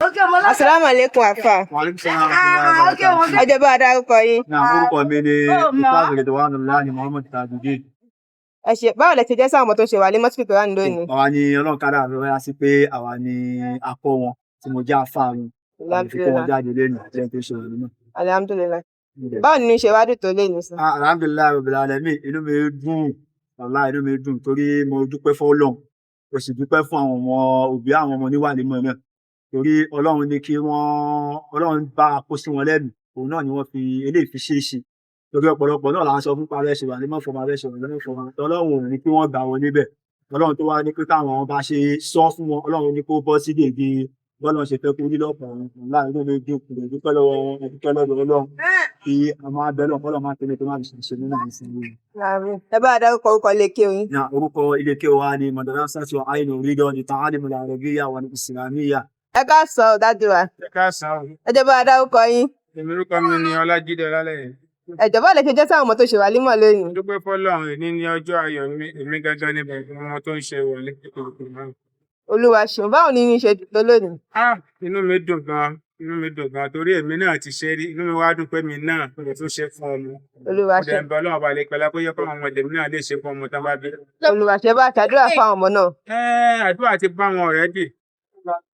Asalaamu alaikum àfà. Wàhálà sọ́nà Ẹ jọ̀ọ́ bá wa dárúkọ yín. orúkọ mi ni Ustaz Ridwanullahi Muhammad Tajudeen. Ẹ ṣé báwo lẹ ṣe jẹ́ sáwọn ọmọ tó ṣe wàlímọ́tù Kùránì lónìí? Àwa ni Ọlọ́run kádàrá ló yá sí pé àwa ni a kọ́ wọn tí mo jẹ́ àfáà wọn. Àwa fi kó wọn jáde lẹ́nu lẹ́yìn tó ṣe wọ̀lú náà. Alhamdulillah. Báwo ni ṣe wá dùn tó lénìí sí? Alhamdulillah Rabbil Alamin, inú mi dùn, wàláhì inú mi dùn torí mo dúpẹ́ f'Ọlọ́run. Mo sì dúpẹ́ fún àwọn ọmọ òbí àwọn ọmọ oníwàlímọ̀ náà. Torí Ọlọ́run ní kí Ọlọ́run bá a kó sí wọn lẹ́nu, òun náà ni wọ́n fi eléyìí fi ṣeé ṣe. Torí ọ̀pọ̀lọpọ̀ náà là ń sọ fún parẹ́ ṣe wàlímọ̀ fọmọ abẹ́ ṣe wàlímọ̀ fọmọ. Ọlọ́run ò ní kí wọ́n gbà wọn níbẹ̀. Ọlọ́run tó wá ní pé káwọn bá ṣe sọ fún wọn, Ọlọ́run ní kó bọ́ sí dèdè bọ́lọ́run ṣe fẹ́ kó rí lọ́pọ̀ wọn. Wàláhì inú mi dùn, mo dẹ̀ dúpẹ́ lọ́wọ́ wọn, mo dúpẹ́ lọ́dọ̀ Ọlọ́run. Kí a máa bẹ Ọlọ́run k'Ọlọ́run má tẹ́lẹ̀ tó má fi ṣe nínú àwọn ìsinmi. Ẹ bá wa dárúkọ orúkọ ilé kéwú yín. Orúkọ ilé kéwú wa ni Madrasatu Ainul Rida li Ta'alimil Arabiyya wal Islamiyya. Ẹ káàsán dájú wa. Ẹ káàsán o. Ẹ jọ̀ọ́ bá wa dárúkọ yín. Èmi orúkọ mi ni Ọlájídé Ọlálẹyẹ. Ẹ jọ̀ọ́ báwo lẹ ṣe jẹ́ sáwọn ọmọ tó ṣe wàlímọ̀ lónìí? Mo dúpẹ́ f'Ọlọ́run, èní ní ọjọ́ ayọ̀ mi, èmi gangan ni bàbá ọmọ tó ń ṣe wọlé kòkòrò náà. Olúwa ṣeun. Báwo ni yín ṣe dùn tó lónìí? Inú mi dùn gan torí èmi náà ti ṣe rí, inú mi wá dùn pé mi náà kò tún ṣe fún ọmọ. Olúwa Mo dẹ̀ ṣeun. ń bẹ Ọlọ́run ọba àlekèọlá kó yẹ kó àwọn ọmọdé mi náà lè ṣe fún ọmọ tán bá bí. Olúwa ṣe bá a ṣàdúrà fún àwọn ọmọ náà. Àdúrà ti bá wọn already.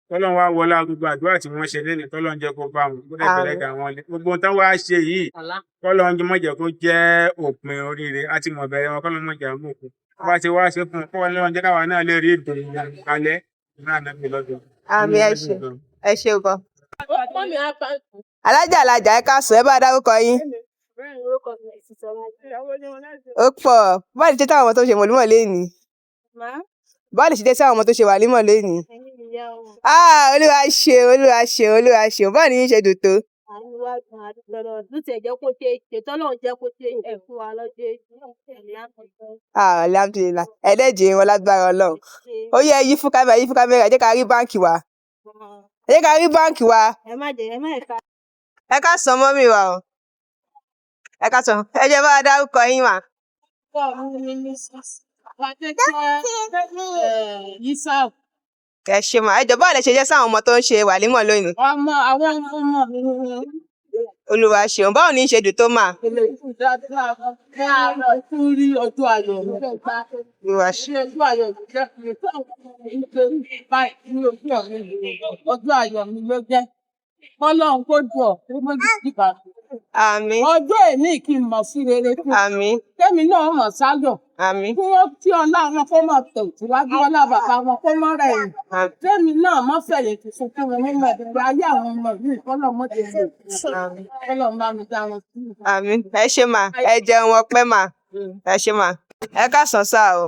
Tọ́lọ́run wá wọlá gbogbo àdúrà tí wọ́n ṣe lénìí, tọ́lọ́run jẹ́ kó bá wọn, kó dẹ̀ bẹ̀rẹ̀ dà wọn lé. Gbogbo ohun tán wá ṣe yìí, kọ́lọ́run má jẹ́ kó jẹ́ òpin oríire, á ti mọ̀ bẹ̀rẹ̀ wọn, kọ́lọ́run má jẹ́ àmú òkun. Wọ́n bá ti wá ṣe fún un, kọ́lọ́run jẹ́ káwa náà lè rí ìdùnnú kalẹ̀ náà nàbí lọ́dọ̀. Àmín, ẹ ṣé gan. Alájà ẹ káàsán, ẹ bá wa dárúkọ yín. Ó pọ̀. Báwo ni ṣe táwọn ọmọ tó ṣe wàlímọ̀ lénìí? Báwo ni ṣe jẹ́ sáwọn ọmọ tó ṣe wàlímọ̀ lénìí? Olúwa ṣeun. Báwo ni yín ṣe dùn tó? Alhamdulillah. Ẹlẹ́jẹ̀ wọn lágbára Ọlọ́run. Ó yẹ yí fún kámẹ́rà, ẹ jẹ́ ká rí báǹkì wa. Ẹ káàsán mọ́mì wa o. Ẹ káàsán. Ẹ jẹ́ bá wa dárúkọ yín mà. Ẹ ṣé mà. Ẹ jọ̀ọ́ báwo lẹ ṣe jẹ́ sáwọn ọmọ tó ń ṣe wàlímọ̀ lónìí? Àwọn ọmọ mi ni Olúwa ṣeun. Báwo ni yín ṣe dùn tó mà? fún rí ọjọ́ ayọ̀ mi. Olúwa ṣeun. Ọjọ́ ayọ̀ mi jẹ́ kí báyìí ní ojú ọ̀rẹ́ mi. Ọjọ́ ayọ̀ mi ló jẹ́. Ọlọ́run kó jù ọ́, kó má jù dìbà. Àmín. Ọjọ́ èní kí n mọ̀ sí rere fún. Àmín. Kémi náà mọ̀ sáyọ̀. Àmín. Kí wọ́n tí ọlá wọn kó mọ̀ tẹ̀ síwájú ọlá bàbá wọn kó mọ̀ rẹ̀ yìí. Kémi náà mọ̀ fẹ̀yìn tuntun fún mi nínú ẹ̀dùnkún ayé àwọn ọmọ yìí kọ́lọ̀ mọ́ ti lè kọ́lọ̀ bá mi dá wọn sí. Àmín. Ẹ ṣé mà. Ẹ jẹun ọpẹ́ mà. Ẹ ṣé mà. Ẹ káàsán sá o.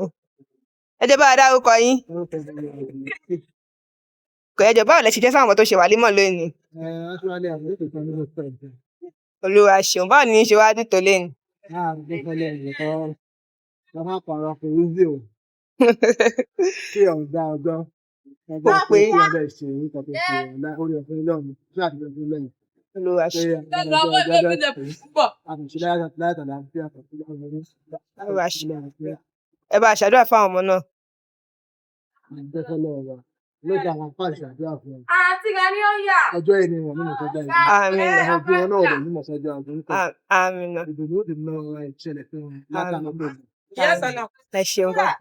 Ẹ jẹ́ bá wa dárúkọ yín. Ẹ jọ̀ọ́ báwo lẹ ṣe jẹ́ sáwọn ọmọ tó ṣe wàlímọ̀ lónìí? Olúwa ṣeun. Báwo ni yín ṣe wá dùn tó lénìí? Kí ọ̀dà ọjọ́ Ó pé. ọbẹ̀ ṣe orí kan tó ṣe orí ọ̀fẹ́ lọ́run tí àti ọ̀fẹ́ lẹ́yìn. Olúwa ṣeun. Olúwa ṣeun. Ẹ bá a ṣàdúrà fún àwọn ọmọ náà. Lójú àwọn fáìsì àdúrà fún ọ. Ọjọ́ ẹni wọn nínú ìtọ́jú àìsàn. Àmín. Ọjọ́ wọn náà wọ̀ nínú ìtọ́jú àìsàn. Àmín. Ìdùnnú ó ti lọ ìṣẹ̀lẹ̀ fún wọn látàná pẹ̀lú. Ẹ ṣeun gan.